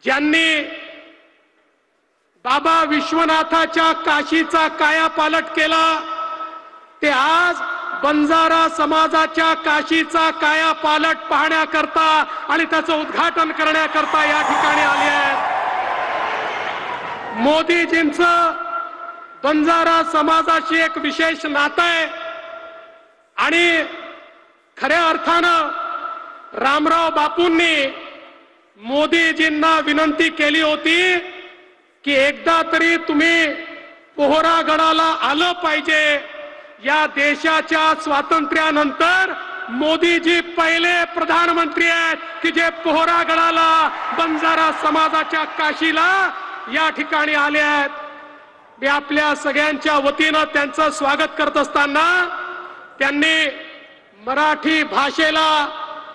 ज्यांनी बाबा विश्वनाथाच्या काशीचा कायापालट केला ते आज बंजारा समाजाच्या काशीचा कायापालट पाहण्याकरता आणि त्याचं उद्घाटन करण्याकरता या ठिकाणी आले आहेत। मोदीजींचं बंजारा समाजाशी एक विशेष नातं आहे आणि खऱ्या अर्थानं रामराव बापूंनी मोदीजींना विनंती केली होती की एकदा तरी तुम्ही पोहरागडाला आलं पाहिजे। या देशाच्या स्वातंत्र्यानंतर मोदीजी पहिले प्रधानमंत्री आहेत की जे पोहरागडाला बंजारा समाजाच्या काशीला या ठिकाणी आले आहेत। मी आपल्या सगळ्यांच्या वतीनं त्यांचं स्वागत करत असताना त्यांनी मराठी भाषेला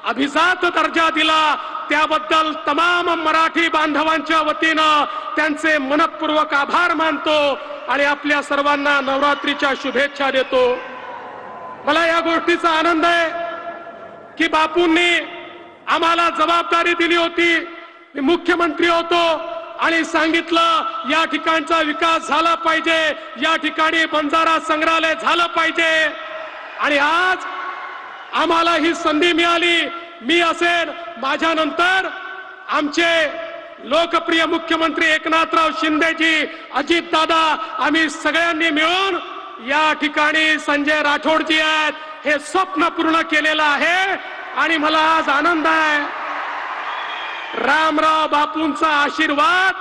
अभिजात दर्जा दिला त्याबद्दल तमाम मराठी बांधवांच्या वतीनं त्यांचे मनपूर्वक आभार मानतो आणि आपल्या सर्वांना नवरात्रीच्या शुभेच्छा देतो। मला या गोष्टीचा आनंद आहे की बापूंनी आम्हाला जबाबदारी दिली होती। मी मुख्यमंत्री होतो आणि सांगितलं या ठिकाणचा विकास झाला पाहिजे, या ठिकाणी बंजारा संग्रहालय झालं पाहिजे आणि आज आम्हाला ही संधी मिळाली। मी असेल माझ्यानंतर आमचे लोकप्रिय मुख्यमंत्री एकनाथराव शिंदेजी, अजित दादा, आम्ही सगळ्यांनी मिळून या ठिकाणी संजय राठोडजी आहेत हे स्वप्न पूर्ण केलेलं आहे आणि मला आज आनंद आहे। रामराव बापूंचा आशीर्वाद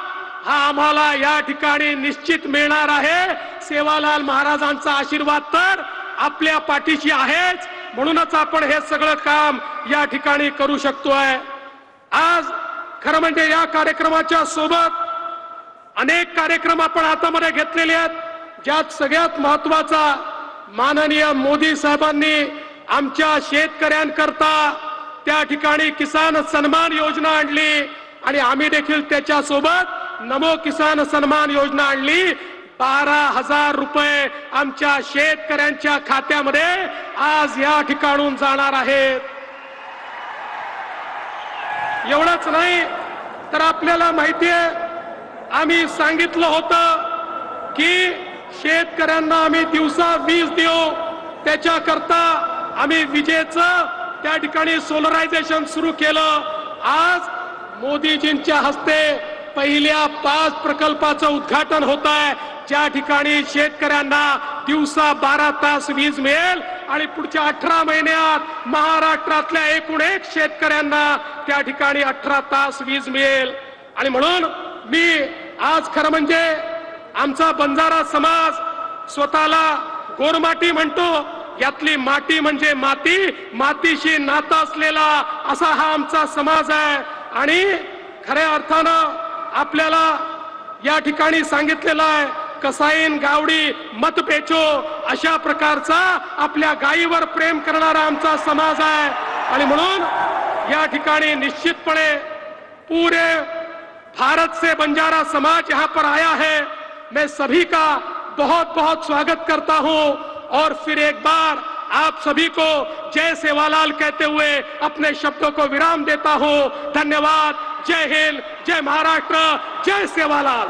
हा आम्हाला या ठिकाणी निश्चित मिळणार आहे। सेवालाल महाराजांचा आशीर्वाद तर आपल्या पाठीशी आहेच, म्हणूनच आपण हे सगळं काम या ठिकाणी करू शकतोय। आज खरं म्हणजे या कार्यक्रमाच्या सोबत अनेक कार्यक्रम आपण हातामध्ये घेतलेले आहेत, ज्यात सगळ्यात महत्वाचा माननीय मोदी साहेबांनी आमच्या शेतकऱ्यांकरता त्या ठिकाणी किसान सन्मान योजना आणली आणि आम्ही देखील त्याच्या सोबत नमो किसान सन्मान योजना आणली। 12,000 रुपये आमच्या शेतकऱ्यांच्या खात्यामध्ये आज या ठिकाणून जाणार आहेत। एवढंच नाही तर आपल्याला माहिती आहे आम्ही सांगितलं होतं की शेतकऱ्यांना आम्ही दिवसा वीज देऊ, त्याच्याकरता आम्ही विजेचं त्या ठिकाणी सोलरायझेशन सुरू केलं। आज मोदीजींच्या हस्ते पहिल्या 5 प्रकल्पाचं उद्घाटन होत आहे ज्या ठिकाणी शेतकऱ्यांना दिवसा 12 तास वीज मिळेल आणि पुढच्या 18 महिन्यात महाराष्ट्रातल्या एकूण एक शेतकऱ्यांना त्या ठिकाणी 18 तास वीज मिळेल। आणि म्हणून मी आज खरं म्हणजे आमचा बंजारा समाज स्वतःला गोरमाटी म्हणतो, यातली माती म्हणजे माती, मातीशी नातं असलेला असा हा आमचा समाज आहे आणि खऱ्या अर्थानं आपल्याला या ठिकाणी सांगितलेलं आहे कसाईन गावडी मत पेचो अशा प्रकारचा आपल्या गायीवर प्रेम करणारा आमचा समाज आहे। आणि म्हणून या ठिकाणी निश्चितपणे पूरे भारत से बंजारा समाज यहाँ पर आया है। मैं सभी का बहुत बहुत स्वागत करता हूँ और फिर एक बार आप सभी को जय सेवालाल कहते हुए अपने शब्दों को विराम देता हूँ। धन्यवाद। जय हिंद, जय महाराष्ट्र, जय सेवालाल।